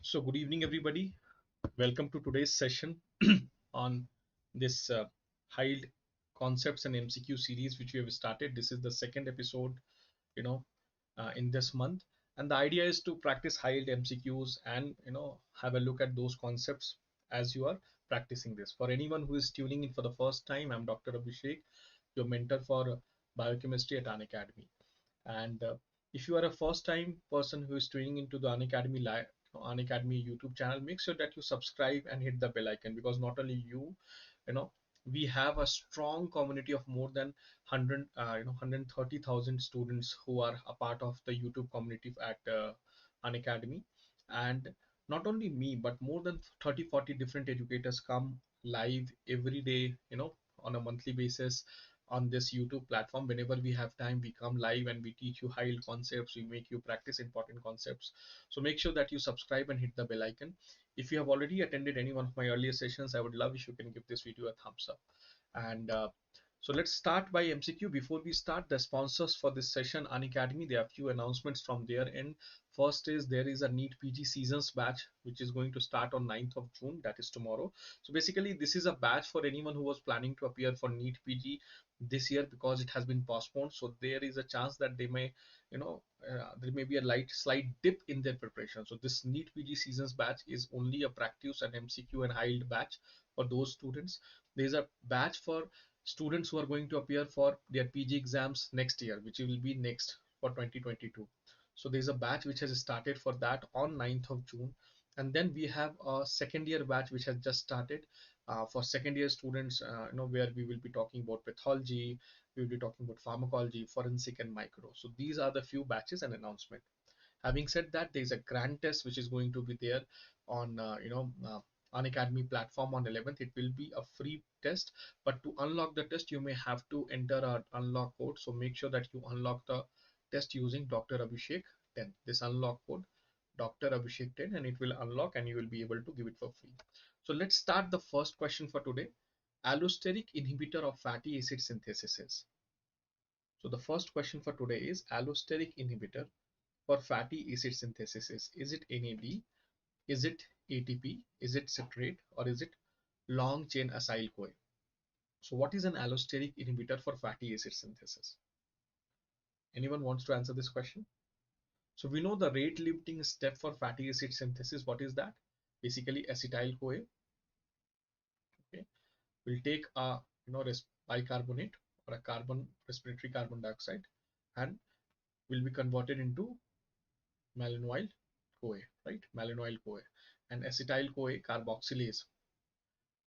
So, good evening, everybody. Welcome to today's session on this high concepts and MCQ series, which we have started. This is the second episode, you know, in this month, and the idea is to practice high MCQs and have a look at those concepts as you are practicing this. For anyone who is tuning in for the first time, I'm Dr. Abhishek, your mentor for biochemistry at Unacademy. And if you are a first time person who is tuning into the Unacademy live Unacademy YouTube channel, make sure that you subscribe and hit the bell icon, because not only you know we have a strong community of more than 130,000 students who are a part of the YouTube community at Unacademy. And not only me, but more than 30-40 different educators come live every day, on a monthly basis on this YouTube platform. Whenever we have time, we come live and we teach you high yield concepts. We make you practice important concepts. So make sure that you subscribe and hit the bell icon. If you have already attended any one of my earlier sessions, I would love if you can give this video a thumbs up. And so let's start by MCQ. Before we start, the sponsors for this session, Unacademy, there are a few announcements from their end. First is there is a NEET PG seasons batch which is going to start on 9th of June, that is tomorrow. So basically this is a batch for anyone who was planning to appear for NEET PG this year, because it has been postponed. So there is a chance that they may, there may be a slight dip in their preparation. So this NEET PG seasons batch is only a practice and MCQ and high yield batch for those students. There is a batch for students who are going to appear for their PG exams next year, which will be next for 2022. So there's a batch which has started for that on 9th of June. And then we have a second year batch which has just started for second year students, where we will be talking about pathology, we will be talking about pharmacology, forensic, and micro. So these are the few batches and announcement. Having said that, there is a grand test which is going to be there on Unacademy platform on 11th. It will be a free test, but to unlock the test, you may have to enter an unlock code. So make sure that you unlock the test using Dr. Abhishek 10. This unlock code, Dr. Abhishek 10, and it will unlock and you will be able to give it for free. So let's start the first question for today. Allosteric inhibitor of fatty acid synthesis is. So the first question for today is allosteric inhibitor for fatty acid synthesis is it NAD, is it ATP, is it citrate, or is it long chain acyl CoA? So what is an allosteric inhibitor for fatty acid synthesis? Anyone wants to answer this question? So we know the rate limiting step for fatty acid synthesis. What is that? Basically acetyl CoA. Okay, we'll take a bicarbonate or a carbon respiratory carbon dioxide, and will be converted into malonyl CoA, right? Malonyl CoA and acetyl CoA carboxylase.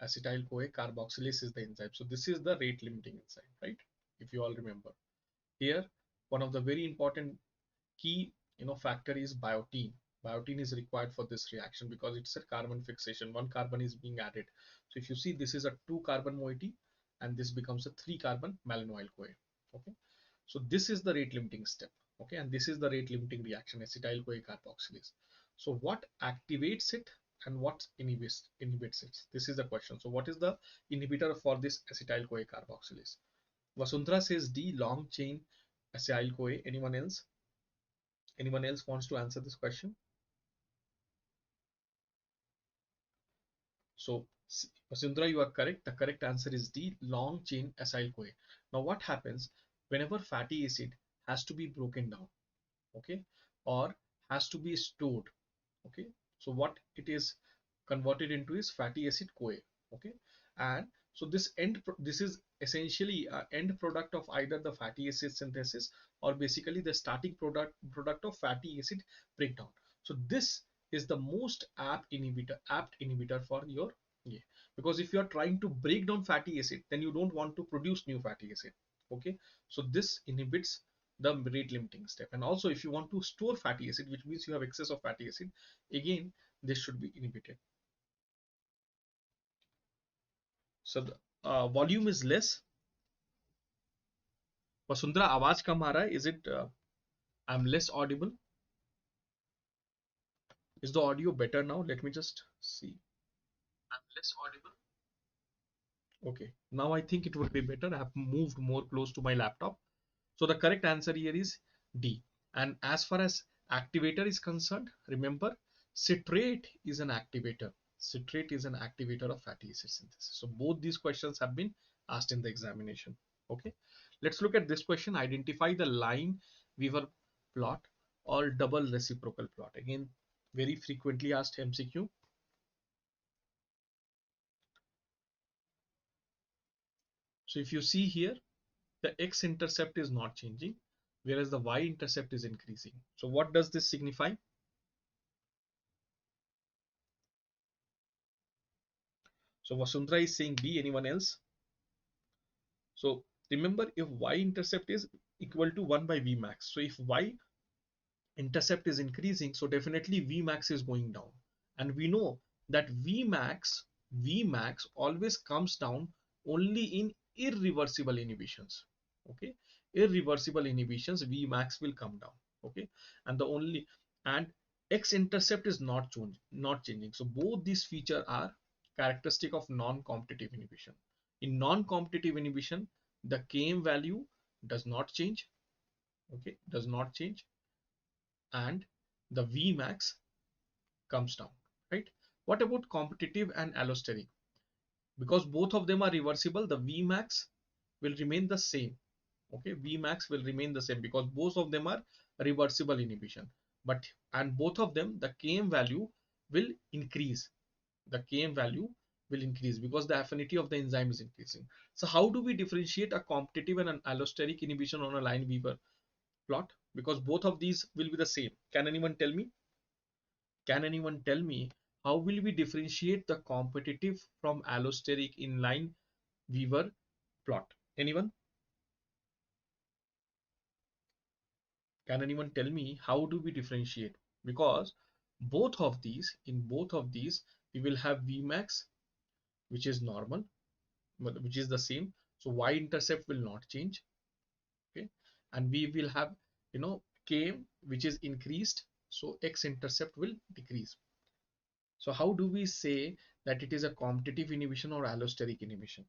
Acetyl CoA carboxylase is the enzyme. So this is the rate limiting enzyme, right? If you all remember. Here, one of the very important key factor is biotin. Biotin is required for this reaction because it's a carbon fixation. One carbon is being added. So if you see, this is a 2-carbon moiety and this becomes a 3-carbon malonyl CoA. Okay. So this is the rate limiting step. Okay, and this is the rate limiting reaction, acetyl CoA carboxylase. So what activates it and what inhibits it? This is the question. So what is the inhibitor for this acetyl CoA carboxylase? Vasundhara says D, long chain acyl CoA. Anyone else? Anyone else wants to answer this question? So Vasundhara, you are correct. The correct answer is D, long chain acyl CoA. Now what happens whenever fatty acid has to be broken down, okay, or has to be stored, okay? So what it is converted into is fatty acid CoA, okay? And so this is essentially an end product of either the fatty acid synthesis or basically the starting product of fatty acid breakdown. So this is the most apt inhibitor for your, yeah, because if you are trying to break down fatty acid, then you don't want to produce new fatty acid, okay? So this inhibits the rate limiting step. And also if you want to store fatty acid, which means you have excess of fatty acid, again this should be inhibited. So the volume is less. Vasundhara, आवाज कम आ रहा है. Is it I'm less audible? Is the audio better now? Let me just see. I'm less audible. Okay, now I think it would be better. I have moved more close to my laptop. So the correct answer here is D. And as far as activator is concerned, remember Citrate is an activator. Citrate is an activator of fatty acid synthesis. So both these questions have been asked in the examination. Okay, let's look at this question. Identify the line Weaver plot or double reciprocal plot. Again, very frequently asked MCQ. So if you see here, the x-intercept is not changing, whereas the y-intercept is increasing. So what does this signify? So Vasundhara is saying B. Anyone else? So remember, if y-intercept is equal to 1 by Vmax, so if y-intercept is increasing, so definitely Vmax is going down. And we know that Vmax always comes down only in irreversible inhibitions. Okay, irreversible inhibitions, Vmax will come down. Okay, and the only and x-intercept is not changing. So both these features are characteristic of non-competitive inhibition. In non-competitive inhibition, the Km value does not change. Okay, does not change, and the Vmax comes down. Right? What about competitive and allosteric? Because both of them are reversible, the Vmax will remain the same. Okay, Vmax will remain the same because both of them are reversible inhibition. But and both of them, the Km value will increase. The Km value will increase because the affinity of the enzyme is increasing. So how do we differentiate a competitive and an allosteric inhibition on a Lineweaver plot? Because both of these will be the same. Can anyone tell me? Can anyone tell me how will we differentiate the competitive from allosteric in Lineweaver plot? Anyone? Can anyone tell me how do we differentiate? Because both of these, we will have Vmax, which is normal, which is the same. So y-intercept will not change. Okay, and we will have Km, which is increased. So x-intercept will decrease. So how do we say that it is a competitive inhibition or allosteric inhibition?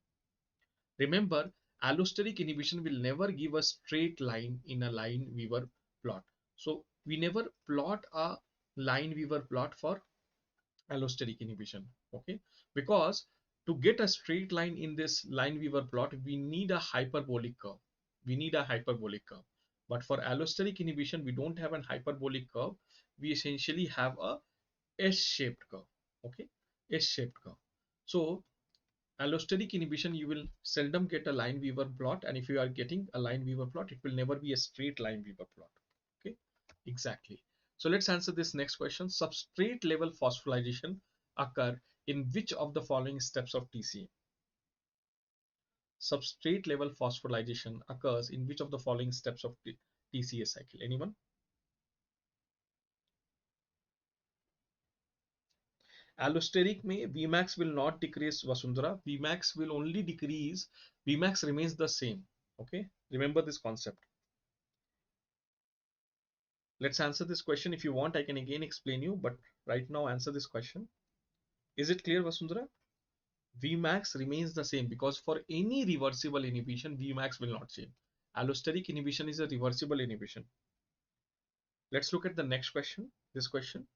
Remember, allosteric inhibition will never give a straight line in a Lineweaver plot. So we never plot a Lineweaver plot for allosteric inhibition. Okay, because to get a straight line in this Lineweaver plot, we need a hyperbolic curve. We need a hyperbolic curve. But for allosteric inhibition, we don't have a hyperbolic curve. We essentially have a S-shaped curve. Okay, S-shaped curve. So allosteric inhibition, you will seldom get a Lineweaver plot, and if you are getting a Lineweaver plot, it will never be a straight Lineweaver plot. Okay, exactly. So let's answer this next question. Substrate level phosphorylation occur in which of the following steps of TCA? Substrate level phosphorylation occurs in which of the following steps of the TCA cycle? Anyone? Allosteric में Vmax will not decrease, Vasundhara. Vmax will only decrease. Vmax remains the same. Okay, remember this concept. Let's answer this question. If you want, I can again explain you, but right now answer this question. Is it clear, Vasundhara? Vmax remains the same because for any reversible inhibition, Vmax will not change. Allosteric inhibition is a reversible inhibition. Let's look at the next question. This question,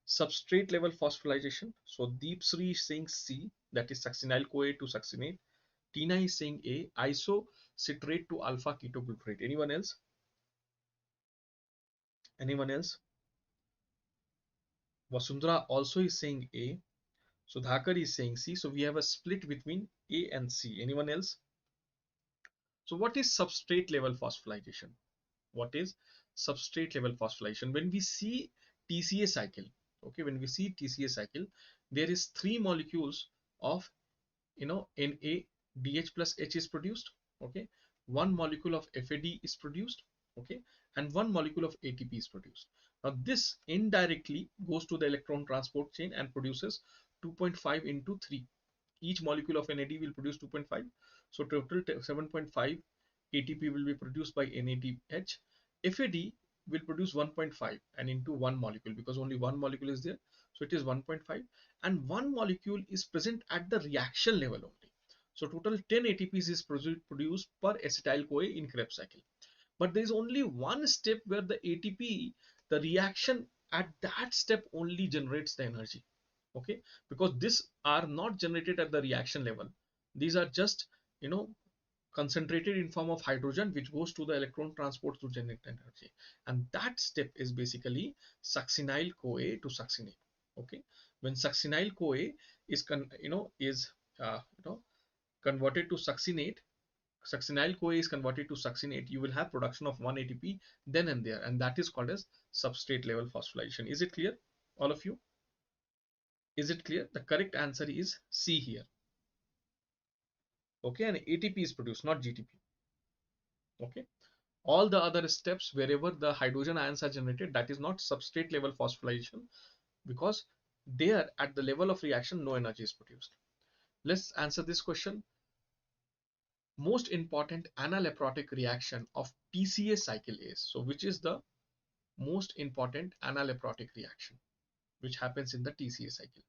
substrate level phosphorylation. So Deepsri is saying C, that is succinyl CoA to succinate. Tina is saying A, isocitrate to alpha ketoglutarate. Anyone else? Anyone else? Vasundhara also is saying A. Sudhakar is saying C. So we have a split between A and C. Anyone else? So what is substrate level phosphorylation? What is substrate level phosphorylation? When we see TCA cycle, okay, when we see TCA cycle, there is three molecules of NADH plus H is produced. Okay, one molecule of FAD is produced. Okay, and one molecule of ATP is produced. Now this indirectly goes to the electron transport chain and produces 2.5 into 3. Each molecule of NAD will produce 2.5. So total 7.5 ATP will be produced by NADH. FAD will produce 1.5 and into one molecule because only one molecule is there. So it is 1.5 and one molecule is present at the reaction level only. So total 10 ATPs is produced per acetyl CoA in Krebs cycle. But there is only one step where the ATP, the reaction at that step only generates the energy. Okay, because these are not generated at the reaction level. These are just, you know, concentrated in form of hydrogen, which goes to the electron transport to generate energy. And that step is basically succinyl CoA to succinate. Okay, when succinyl CoA is converted to succinate, succinyl CoA is converted to succinate, you will have production of 1 ATP then and there, and that is called as substrate level phosphorylation. Is it clear, all of you? Is it clear? The correct answer is C here. Okay, and ATP is produced, not GTP. Okay, all the other steps wherever the hydrogen ions are generated, that is not substrate level phosphorylation, because there at the level of reaction no energy is produced. Let's answer this question. Most important analeprotic reaction of TCA cycle is, so which is the most important analeprotic reaction which happens in the TCA cycle?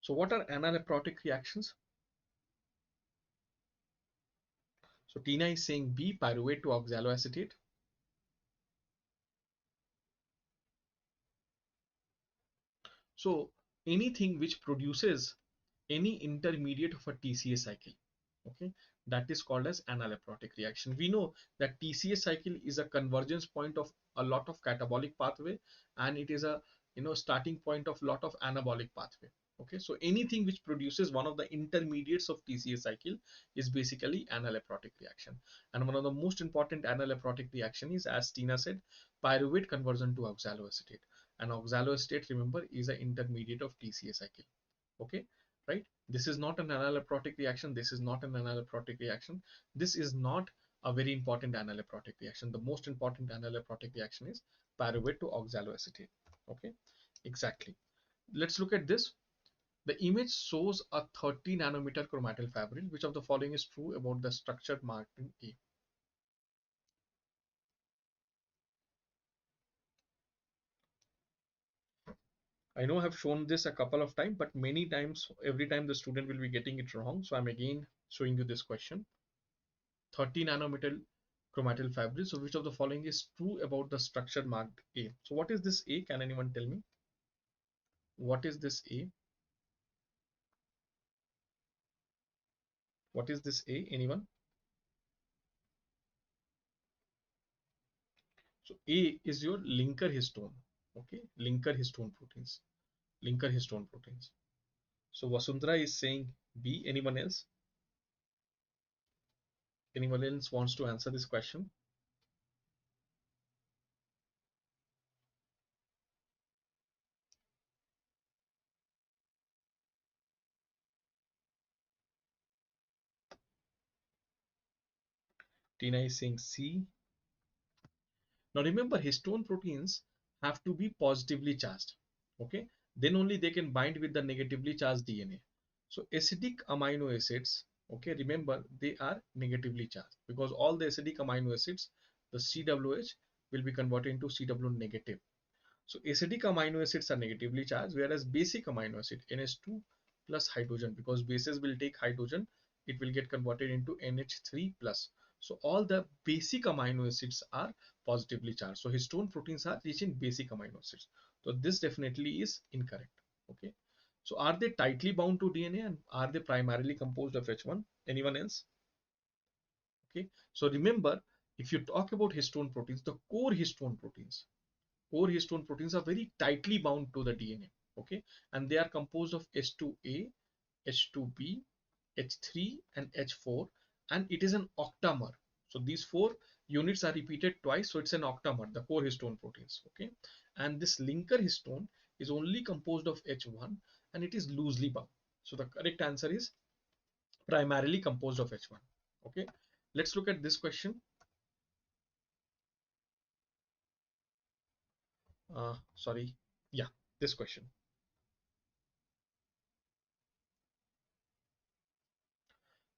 So what are analeprotic reactions? So Tina is saying B, pyruvate to oxaloacetate. So anything which produces any intermediate of a TCA cycle, okay, that is called as analeprotic reaction. We know that TCA cycle is a convergence point of a lot of catabolic pathway, and it is a, you know, starting point of lot of anabolic pathway. Okay, so anything which produces one of the intermediates of TCA cycle is basically analeprotic reaction. And one of the most important analeprotic reaction is, as Tina said, pyruvate conversion to oxaloacetate. And oxaloacetate, remember, is an intermediate of TCA cycle. Okay, right? This is not an analeprotic reaction. This is not an analeprotic reaction. This is not a very important analeprotic reaction. The most important analeprotic reaction is pyruvate to oxaloacetate. Okay, exactly. Let's look at this. The image shows a 30 nanometer chromatyl fibril. Which of the following is true about the structure marked in A? I know I have shown this a couple of times, but many times, every time the student will be getting it wrong. So I'm again showing you this question. 30 nanometer chromatyl fibril. So which of the following is true about the structure marked A? So what is this A? Can anyone tell me? What is this A? What is this A? Anyone? So A is your linker histone. Okay, linker histone proteins. Linker histone proteins. So Vasundhara is saying B. Anyone else? Anyone else wants to answer this question? Tina is saying C. Now remember, histone proteins have to be positively charged. Okay, then only they can bind with the negatively charged DNA. So acidic amino acids, okay, remember they are negatively charged, because all the acidic amino acids, the CWH will be converted into CW negative. So acidic amino acids are negatively charged, whereas basic amino acid NH2 plus hydrogen, because bases will take hydrogen, it will get converted into NH3 plus. So all the basic amino acids are positively charged. So histone proteins are rich in basic amino acids. So this definitely is incorrect. Okay. So are they tightly bound to DNA, and are they primarily composed of H1? Anyone else? Okay. So remember, if you talk about histone proteins, the core histone proteins are very tightly bound to the DNA. Okay, and they are composed of H2A, H2B, H3, and H4, and it is an octamer. So these four units are repeated twice, so it's an octamer, the core histone proteins. Okay, and this linker histone is only composed of H1, and it is loosely bound. So the correct answer is primarily composed of H1. Okay, let's look at this question. Sorry, yeah, this question.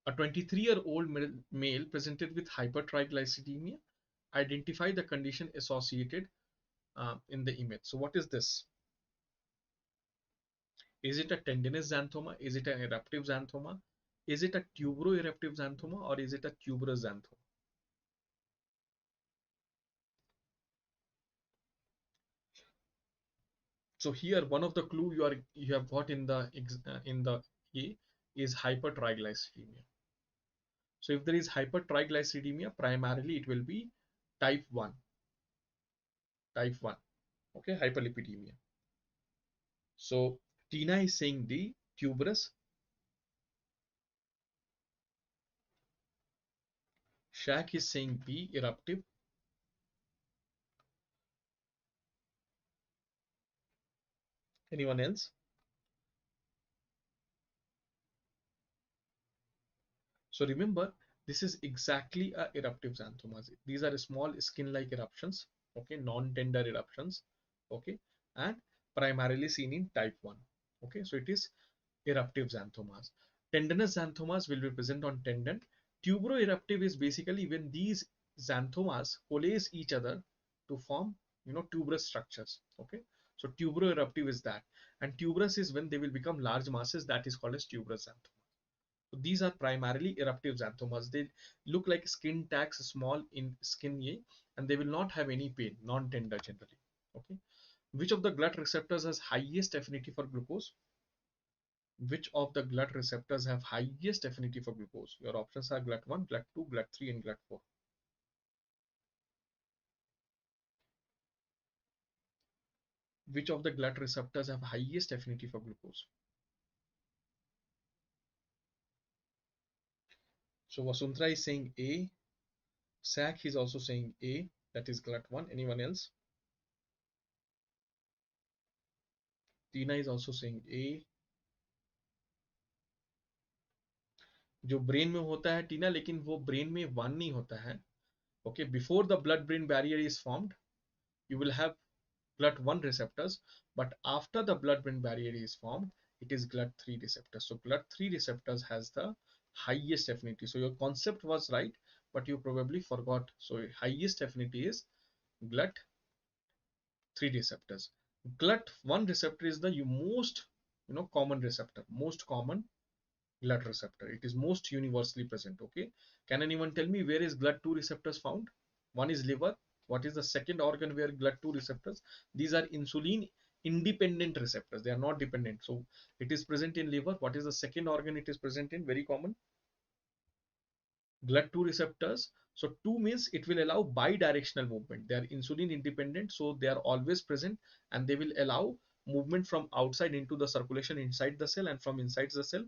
A 23-year-old male presented with hypertriglyceridemia. Identify the condition associated in the image. So what is this? Is it a tendinous xanthoma? Is it an eruptive xanthoma? Is it a tuberoeruptive xanthoma or is it a tuberous xanthoma? So here one of the clue you have got in the in the A is hypertriglyceridemia. So if there is hypertriglyceridemia, primarily it will be type 1, type 1, okay, hyperlipidemia. So Tina is saying D, tuberous. Shaq is saying B, eruptive. Anyone else? So remember, this is exactly a eruptive xanthomas. These are small skin-like eruptions, okay, non-tender eruptions, okay, and primarily seen in type 1. Okay, so it is eruptive xanthomas. Tendinous xanthomas will be present on tendon. Tuberoeruptive is basically when these xanthomas coalesce each other to form, tuberous structures. Okay, so tuberoeruptive is that, and tuberous is when they will become large masses. That is called as tuberous xanthoma. So these are primarily eruptive xanthomas. They look like skin tags, small in skin, and they will not have any pain, non-tender generally. Okay. Which of the glut receptors has highest affinity for glucose? Which of the glut receptors have highest affinity for glucose? Your options are GLUT1, GLUT2, GLUT3, and GLUT4. Which of the glut receptors have highest affinity for glucose? So Vasundhara is saying A. Sak is also saying A. That is GLUT1. Anyone else? Tina is also saying A. जो brain में होता है टीना, लेकिन वो brain में one नहीं होता है. Okay, before the blood brain barrier is formed, you will have GLUT1 receptors, but after the blood brain barrier is formed, it is GLUT3 receptors. So GLUT3 receptors has the highest affinity. So your concept was right, but you probably forgot. So highest affinity is GLUT3 receptors. GLUT1 receptor is the most common receptor, most common glut receptor. It is most universally present. Okay, can anyone tell me where is GLUT2 receptors found? One is liver. What is the second organ where GLUT2 receptors? These are insulin independent receptors. They are not dependent. So it is present in liver. What is the second organ it is present in? Very common. GLUT2 receptors. So 2 means it will allow bidirectional movement. They are insulin independent, so they are always present, and they will allow movement from outside into the circulation inside the cell, and from inside the cell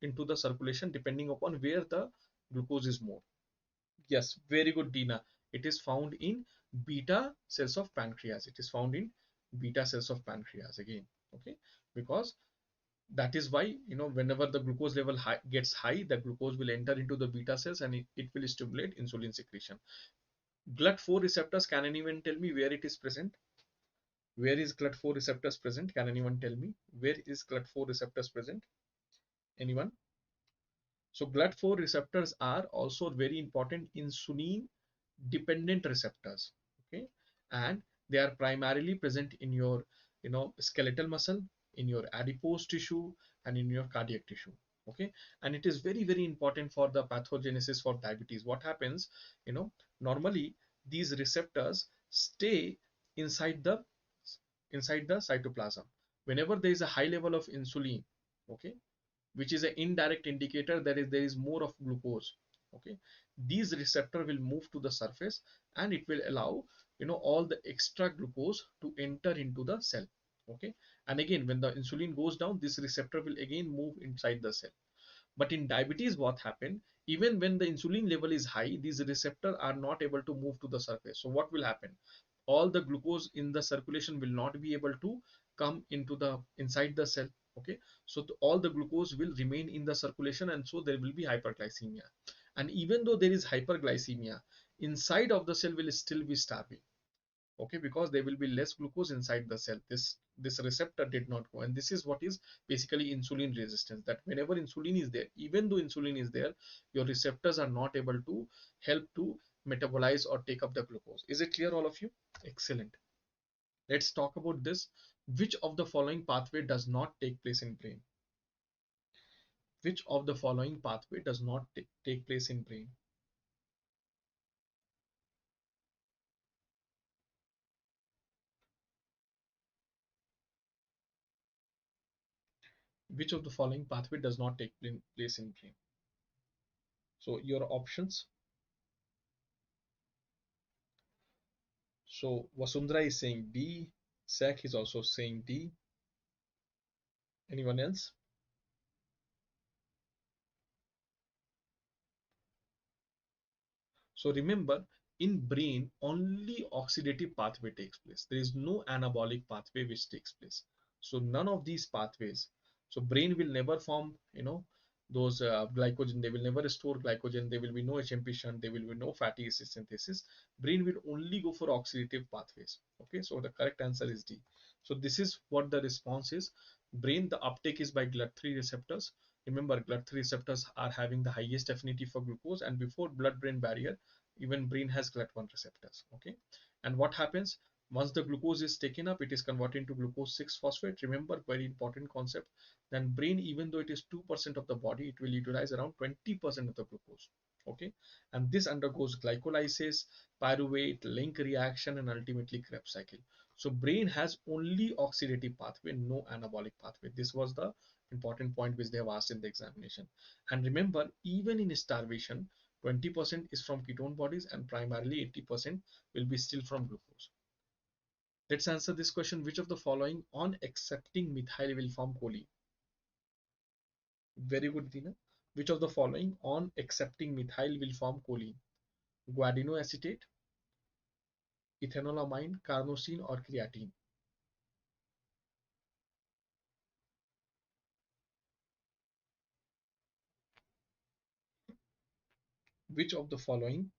into the circulation depending upon where the glucose is more. Yes, very good, Dina. It is found in beta cells of pancreas. It is found in beta cells of pancreas again. Okay, because that is why whenever the glucose level gets high, the glucose will enter into the beta cells and it will stimulate insulin secretion. GLUT4 receptors, can anyone tell me where it is present? Where is GLUT4 receptors present? Can anyone tell me where is GLUT4 receptors present? Anyone? So GLUT4 receptors are also very important insulin dependent receptors. Okay, and they are primarily present in your skeletal muscle, in your adipose tissue, and in your cardiac tissue. Okay, and it is very very important for the pathogenesis for diabetes. What happens, normally these receptors stay inside the cytoplasm. Whenever there is a high level of insulin, okay, which is an indirect indicator that is there is more of glucose. Okay, these receptor will move to the surface, and it will allow all the extra glucose to enter into the cell. Okay, and again when the insulin goes down, this receptor will again move inside the cell. But in diabetes, what happened, even when the insulin level is high, these receptors are not able to move to the surface. So what will happen, all the glucose in the circulation will not be able to come into the inside the cell. Okay, so all the glucose will remain in the circulation, and so there will be hyperglycemia. And even though there is hyperglycemia, inside of the cell will still be starving. Okay, because there will be less glucose inside the cell. This receptor did not go, and this is what is basically insulin resistance, that whenever insulin is there, even though insulin is there, your receptors are not able to help to metabolize or take up the glucose. Is it clear, all of you? Excellent. Let's talk about this. Which of the following pathway does not take place in brain? Which of the following pathway does not take place in brain? Which of the following pathway does not take place in brain? So your options. So Vasundhara is saying D. Sak is also saying D. Anyone else? So remember, in brain, only oxidative pathway takes place. There is no anabolic pathway which takes place. So none of these pathways. So brain will never form, those glycogen. They will never store glycogen. There will be no HMP shunt. There will be no fatty acid synthesis. Brain will only go for oxidative pathways. Okay, so the correct answer is D. So this is what the response is. Brain, the uptake is by GLUT3 receptors. Remember, GLUT3 receptors are having the highest affinity for glucose, and before blood-brain barrier, even brain has GLUT1 receptors. Okay, and what happens once the glucose is taken up, it is converted into glucose 6 phosphate. Remember, very important concept. Then brain, even though it is 2% of the body, it will utilize around 20% of the glucose. Okay, and this undergoes glycolysis, pyruvate, link reaction, and ultimately Krebs cycle. So brain has only oxidative pathway, no anabolic pathway. This was the important point which they have asked in the examination. And remember, even in starvation, 20% is from ketone bodies and primarily 80% will be still from glucose. Let's answer this question. Which of the following on accepting methyl will form choline? Very good, Dina. Which of the following on accepting methyl will form choline? Guadinoacetate, ethanolamine, carnosine, or creatine? Which of the following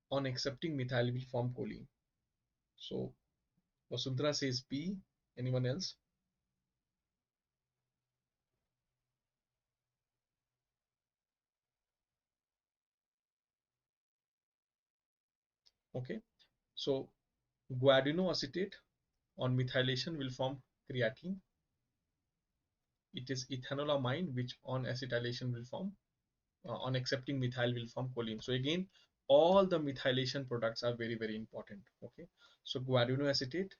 on accepting methyl will form choline? So Vasundhara says B. Anyone else? Okay. So guadinoacetate on methylation will form creatine. It is ethanolamine which on acetylation will form, on accepting methyl will form choline. So again, all the methylation products are very, very important. Okay. So guadinoacetate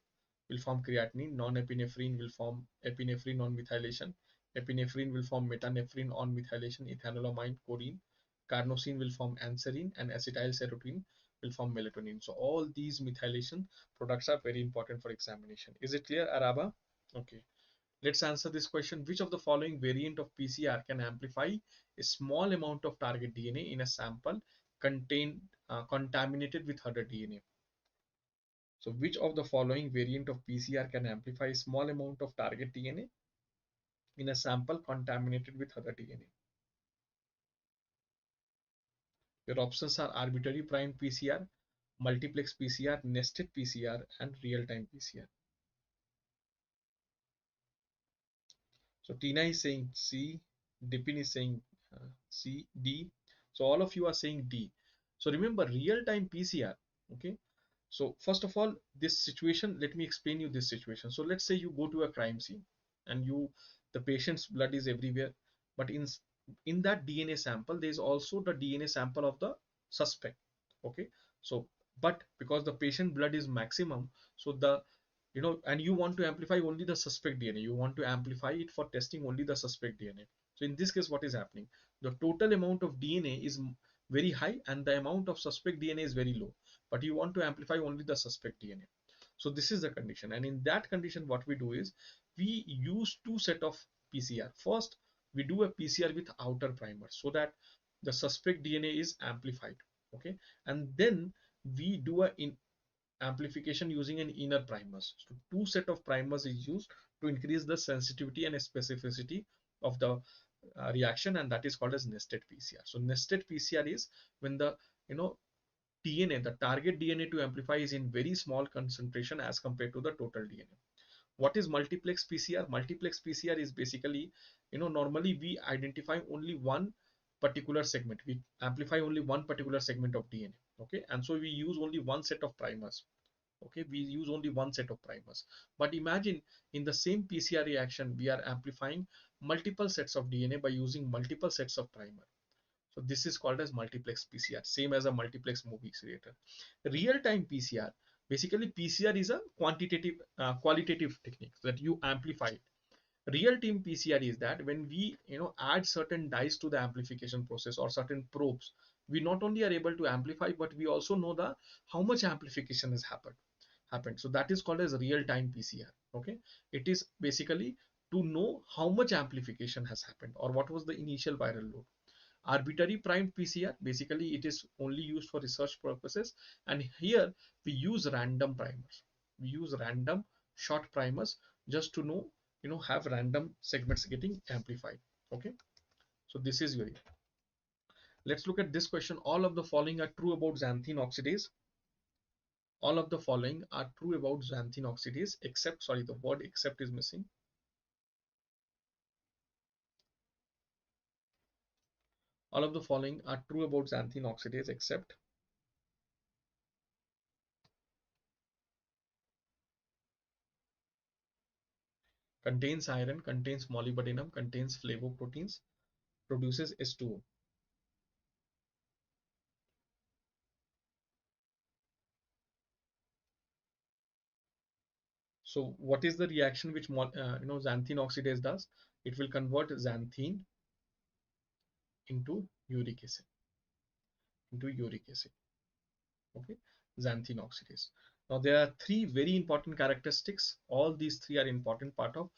will form creatinine, non-epinephrine will form epinephrine on methylation, epinephrine will form metanephrine on methylation, ethanolamine, choline, carnosine will form anserine, and acetylserotonin will form melatonin. So all these methylation products are very important for examination. Is it clear, Araba? Okay. Let's answer this question. Which of the following variant of PCR can amplify a small amount of target DNA in a sample contained contaminated with other DNA? So which of the following variant of PCR can amplify a small amount of target DNA in a sample contaminated with other DNA? Your options are arbitrary prime PCR, multiplex PCR, nested PCR, and real-time PCR. So Tina is saying C, Dipin is saying C, D. So all of you are saying D. So remember real-time PCR. Okay. So first of all, this situation, let me explain you this situation. So let's say you go to a crime scene and the patient's blood is everywhere, but in that DNA sample, there is also the DNA sample of the suspect. Okay. So, but because the patient blood is maximum, so and you want to amplify only the suspect DNA. You want to amplify it for testing only the suspect DNA. So in this case, what is happening? The total amount of DNA is very high and the amount of suspect DNA is very low, but you want to amplify only the suspect DNA. So this is the condition. And in that condition, what we do is we use two set of PCR. First, we do a PCR with outer primer so that the suspect DNA is amplified. Okay. And then we do a amplification using an inner primers. So two set of primers is used to increase the sensitivity and specificity of the reaction, and that is called as nested PCR. So nested PCR is when the you know DNA, the target DNA to amplify is in very small concentration as compared to the total DNA. What is multiplex PCR? Multiplex PCR is basically, normally we identify only one particular segment. We amplify only one particular segment of DNA. Okay, and so we use only one set of primers. Okay, we use only one set of primers. But imagine in the same PCR reaction, we are amplifying multiple sets of DNA by using multiple sets of primer. So this is called as multiplex PCR, same as a multiplex movie creator. Real-time PCR, basically PCR is a qualitative technique that you amplify it. Real-time PCR is that when we add certain dyes to the amplification process or certain probes, we not only are able to amplify, but we also know the how much amplification has happened. So that is called as real-time PCR. Okay, it is basically to know how much amplification has happened or what was the initial viral load. Arbitrary primed PCR, basically it is only used for research purposes, and here we use random primers. We use random short primers just to know, have random segments getting amplified. Okay, so this is very. Let's look at this question. All of the following are true about xanthine oxidase. All of the following are true about xanthine oxidase except, sorry, the word except is missing. All of the following are true about xanthine oxidase except contains iron, contains molybdenum, contains flavoproteins, produces S2O. So what is the reaction which xanthine oxidase does? It will convert xanthine into uric acid. Into uric acid. Okay, xanthine oxidase. Now there are three very important characteristics. All these three are important part of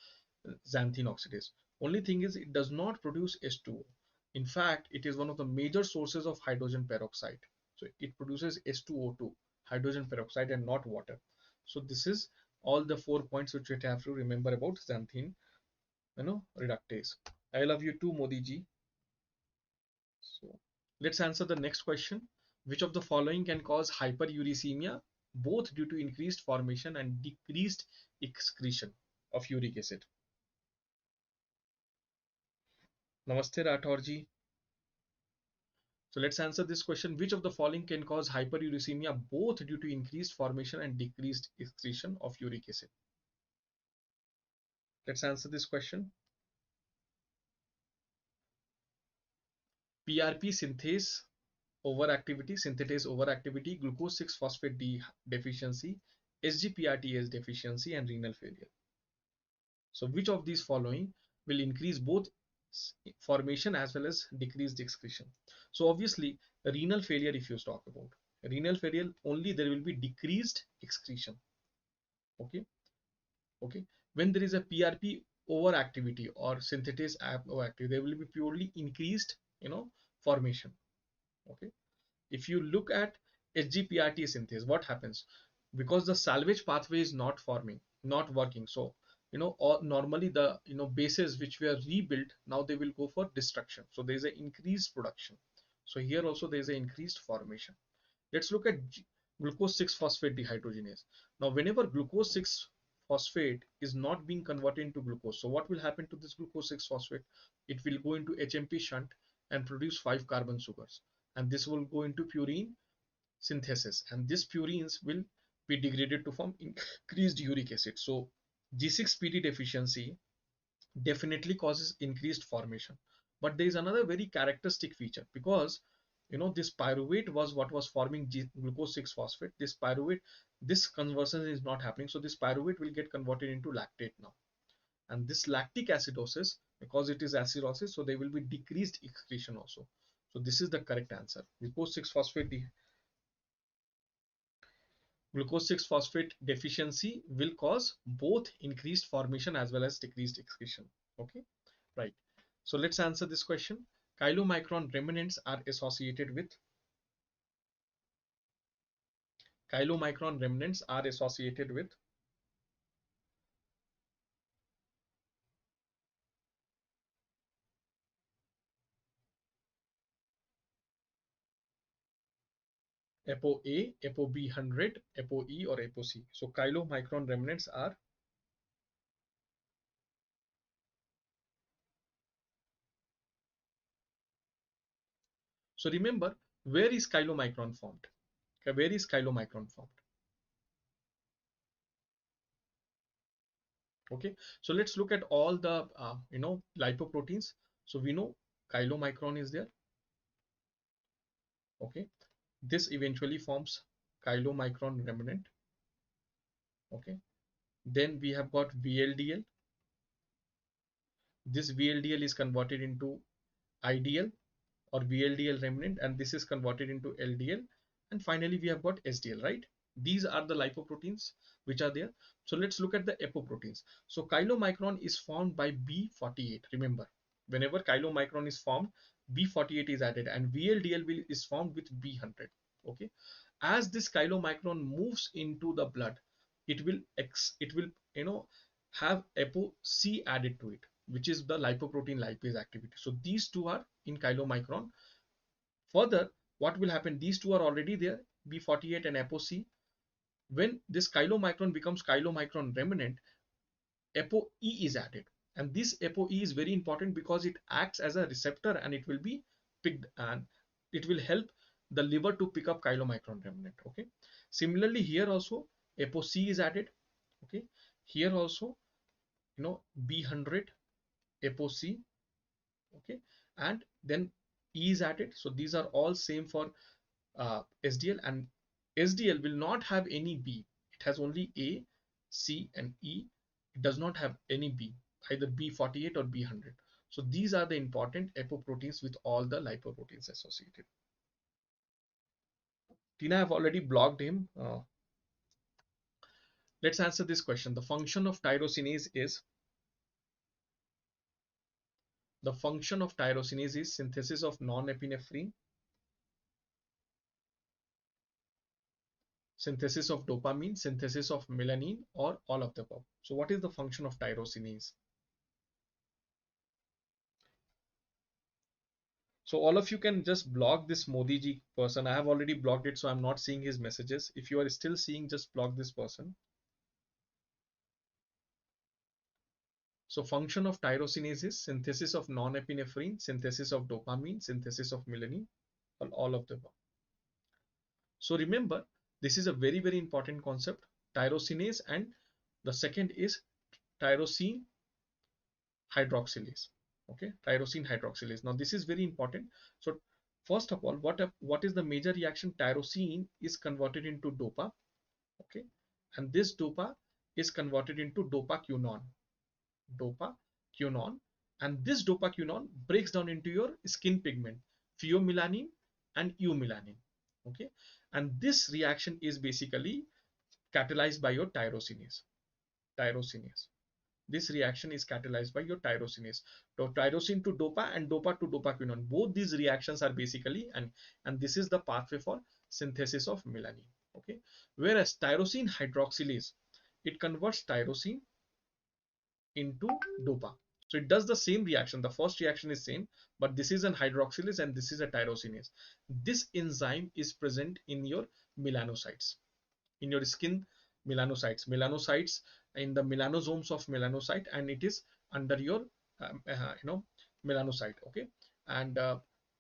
xanthine oxidase. Only thing is it does not produce S2O. In fact, it is one of the major sources of hydrogen peroxide. So it produces S2O2, hydrogen peroxide, and not water. So this is all the 4 points which we have to remember about xanthine, reductase. I love you too, Modi ji. So let's answer the next question. Which of the following can cause hyperuricemia, both due to increased formation and decreased excretion of uric acid? Namaste, Rathore ji. So let's answer this question. Which of the following can cause hyperuricemia, both due to increased formation and decreased excretion of uric acid? Let's answer this question. PRP synthetase overactivity, glucose 6 phosphate deficiency, SGPRTase deficiency, and renal failure. So which of these following will increase both formation as well as decreased excretion? So obviously renal failure, if you talk about renal failure, only there will be decreased excretion. Okay, okay. When there is a PRP overactivity or synthetase overactivity, there will be purely increased, formation. Okay. If you look at HGPRT synthase, what happens? Because the salvage pathway is not forming, not working. So, normally the bases which were rebuilt, now they will go for destruction. So there is an increased production. So here also there is an increased formation. Let's look at glucose 6 phosphate dehydrogenase. Now, whenever glucose 6 phosphate is not being converted into glucose, so what will happen to this glucose 6 phosphate? It will go into HMP shunt and produce 5 carbon sugars, and this will go into purine synthesis, and these purines will be degraded to form increased uric acid. So G6PD deficiency definitely causes increased formation. But there is another very characteristic feature, because this pyruvate was what was forming glucose 6 phosphate. This pyruvate, this conversion is not happening, so this pyruvate will get converted into lactate now, and this lactic acidosis, because it is acidosis, so there will be decreased excretion also. So this is the correct answer. Glucose 6 phosphate deficiency will cause both increased formation as well as decreased excretion. Okay, right. So let's answer this question. Chylomicron remnants are associated with chylomicron remnants are associated with ApoA, ApoB100, ApoE, or ApoC. So chylomicron remnants are. So remember, where is chylomicron formed? Okay, where is chylomicron formed? Okay, so let's look at all the lipoproteins. So we know chylomicron is there. Okay, this eventually forms chylomicron remnant. Okay, then we have got VLDL. This VLDL is converted into IDL or VLDL remnant, and this is converted into LDL. And finally, we have got SDL, right? These are the lipoproteins which are there. So let's look at the apoproteins. So chylomicron is formed by B48. Remember, whenever chylomicron is formed, B48 is added, and VLDL is formed with B100. Okay, as this chylomicron moves into the blood, it will have apo-C added to it, which is the lipoprotein lipase activity. So these two are in chylomicron. Further, what will happen? These two are already there, B48 and apo-C. When this chylomicron becomes chylomicron remnant, apo-E is added. And this apo-E is very important because it acts as a receptor and it will be picked, and it will help the liver to pick up chylomicron remnant. Okay. Similarly, here also apo-C is added. Okay. Here also, B100 apo-C. Okay, and then E is added. So these are all same for SDL, and SDL will not have any B. It has only A, C, and E. It does not have any B, either B48 or B100. So these are the important apoproteins with all the lipoproteins associated. Tina, have already blocked him. Let's answer this question. The function of tyrosinase is synthesis of non-epinephrine, synthesis of dopamine, synthesis of melanin, or all of the above. So what is the function of tyrosinase? So all of you can just block this Modi ji person. I have already blocked it, so I'm not seeing his messages. If you are still seeing, just block this person. So function of tyrosinase is synthesis of non-epinephrine, synthesis of dopamine, synthesis of melanin, or all of the above. So remember, this is a very, very important concept, tyrosinase, and the second is tyrosine hydroxylase. Okay, tyrosine hydroxylase. Now this is very important. So first of all, what is the major reaction? Tyrosine is converted into dopa. Okay, and this dopa is converted into dopaquinone, and this dopaquinone breaks down into your skin pigment, pheomelanin and eumelanin. Okay, and this reaction is basically catalyzed by your tyrosinase. This reaction is catalyzed by your tyrosinase. So tyrosine to dopa and dopa to dopaquinone. Both these reactions are basically, and this is the pathway for synthesis of melanin. Okay. Whereas tyrosine hydroxylase, it converts tyrosine into dopa. So it does the same reaction. The first reaction is same, but this is an hydroxylase and this is a tyrosinase. This enzyme is present in your melanocytes, in your skin melanocytes in the melanosomes of melanocyte, and it is under your um, uh, you know melanocyte. Okay, and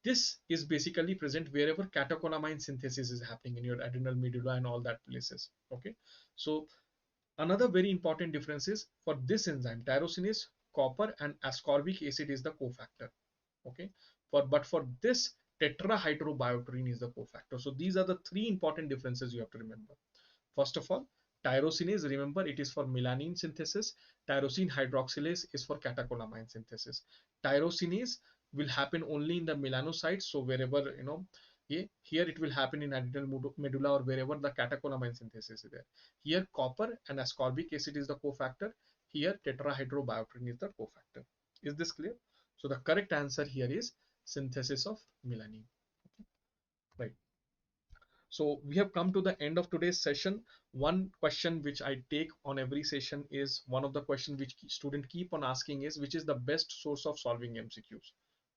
this is basically present wherever catecholamine synthesis is happening in your adrenal medulla and all that places. Okay, so another very important difference is for this enzyme tyrosinase, copper and ascorbic acid is the cofactor. Okay, but for this tetrahydrobiopterin is the cofactor. So these are the three important differences you have to remember. First of all, tyrosinase, remember, it is for melanin synthesis. Tyrosine hydroxylase is for catecholamine synthesis. Tyrosinase will happen only in the melanocytes. So wherever, here it will happen in adrenal medulla or wherever the catecholamine synthesis is there. Here copper and ascorbic acid is the cofactor. Here tetrahydrobiopterin is the cofactor. Is this clear? So the correct answer here is synthesis of melanin. Okay. Right. So we have come to the end of today's session. One question which I take on every session is one of the questions which student keep on asking is, which is the best source of solving MCQs?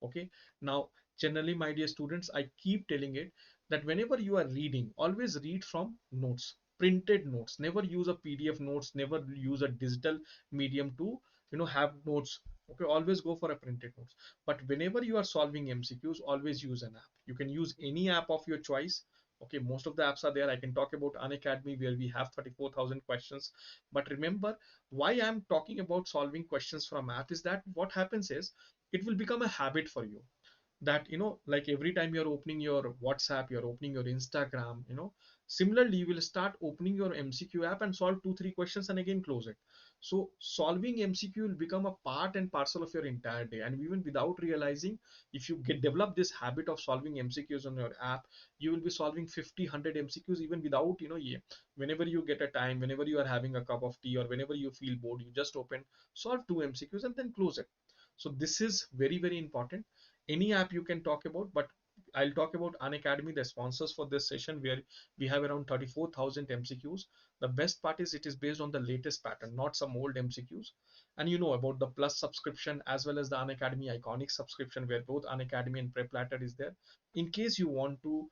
Okay. Now, generally, my dear students, I keep telling it that whenever you are reading, always read from notes, printed notes. Never use a PDF notes. Never use a digital medium to have notes. Okay, always go for a printed notes. But whenever you are solving MCQs, always use an app. You can use any app of your choice. Okay, most of the apps are there. I can talk about Unacademy where we have 34,000 questions. But remember, why I'm talking about solving questions from app is that what happens is it will become a habit for you, that like every time you're opening your WhatsApp, you're opening your Instagram, similarly you will start opening your MCQ app and solve 2 3 questions and again close it. So solving MCQ will become a part and parcel of your entire day, and even without realizing, if you get develop this habit of solving MCQs on your app, you will be solving 50 100 MCQs even without, yeah, whenever you get a time, whenever you are having a cup of tea, or whenever you feel bored, you just open, solve 2 MCQs and then close it. So this is very very important. Any app you can talk about, but I'll talk about Unacademy, the sponsors for this session, where we have around 34,000 MCQs. The best part is it is based on the latest pattern, not some old MCQs. And you know about the Plus subscription as well as the Unacademy Iconic subscription, where both Unacademy and Prep Ladder is there. In case you want to,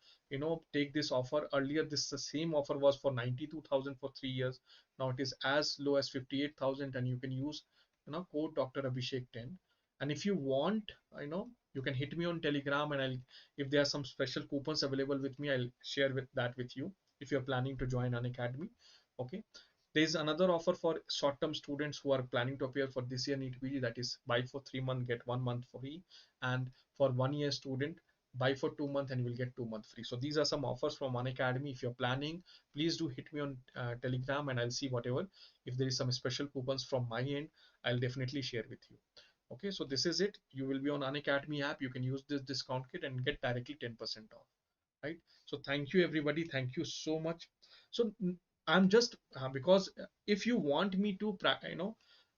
take this offer earlier, this the same offer was for 92,000 for 3 years. Now it is as low as 58,000, and you can use, code Dr. Abhishek 10. And if you want, you can hit me on Telegram, and I'll, if there are some special coupons available with me, I'll share that with you if you're planning to join an academy. Okay. There's another offer for short-term students who are planning to appear for this year NEET PG, that is buy for 3 months get 1 month free, and for 1 year student, buy for 2 months and you will get 2 months free. So these are some offers from One Academy. If you're planning, please do hit me on Telegram, and I'll see whatever, if there is some special coupons from my end, I'll definitely share with you. Okay, so this is it. You will be on Unacademy app. You can use this discount kit and get directly 10% off. Right. So thank you everybody. Thank you so much. So I'm just because if you want me to,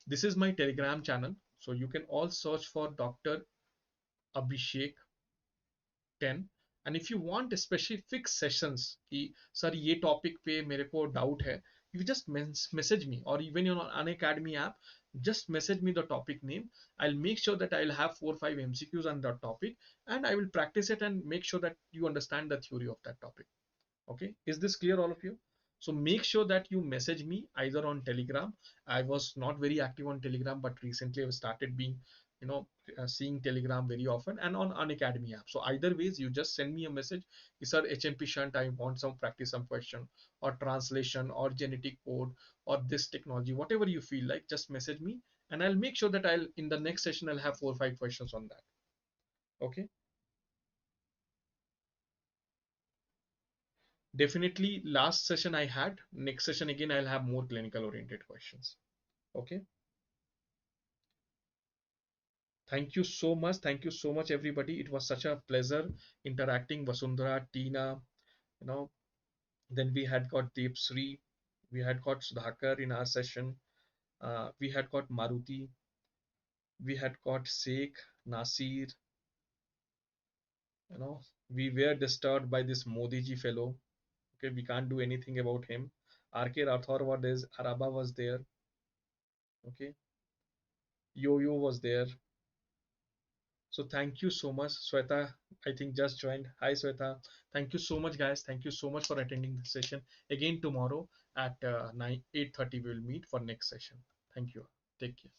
this is my Telegram channel. So you can all search for Dr. Abhishek 10, and if you want specific sessions कि sir ये topic पे मेरे को doubt है, you just message me, or even on an academy app, just message me the topic name. I'll make sure that I'll have 4 or 5 MCQs on that topic, and I will practice it and make sure that you understand the theory of that topic. Okay, is this clear, all of you? So make sure that you message me either on Telegram. I was not very active on Telegram, but recently I've started being, you know, seeing Telegram very often, and on Unacademy app. So either ways, you just send me a message. Sir, HMP shunt, I want some practice, some question, or translation, or genetic code, or this technology, whatever you feel like, just message me, and I'll make sure that I'll in the next session I'll have 4 or 5 questions on that. Okay. Definitely last session I had. Next session again I'll have more clinical oriented questions. Okay. Thank you so much. Thank you so much, everybody. It was such a pleasure interacting. Vasundhara, Tina, you know, then we had got Deepsri, we had got Sudhakar in our session, we had got Maruti, we had got Sheikh, Nasir, you know, we were disturbed by this Modi ji fellow. Okay, we can't do anything about him. RK Rathor was there, Araba was there. Okay, Yo-Yo was there. So thank you so much, Sweta. I think just joined. Hi, Sweta. Thank you so much, guys. Thank you so much for attending the session. Again tomorrow at 9 8:30 we will meet for next session. Thank you. Take care.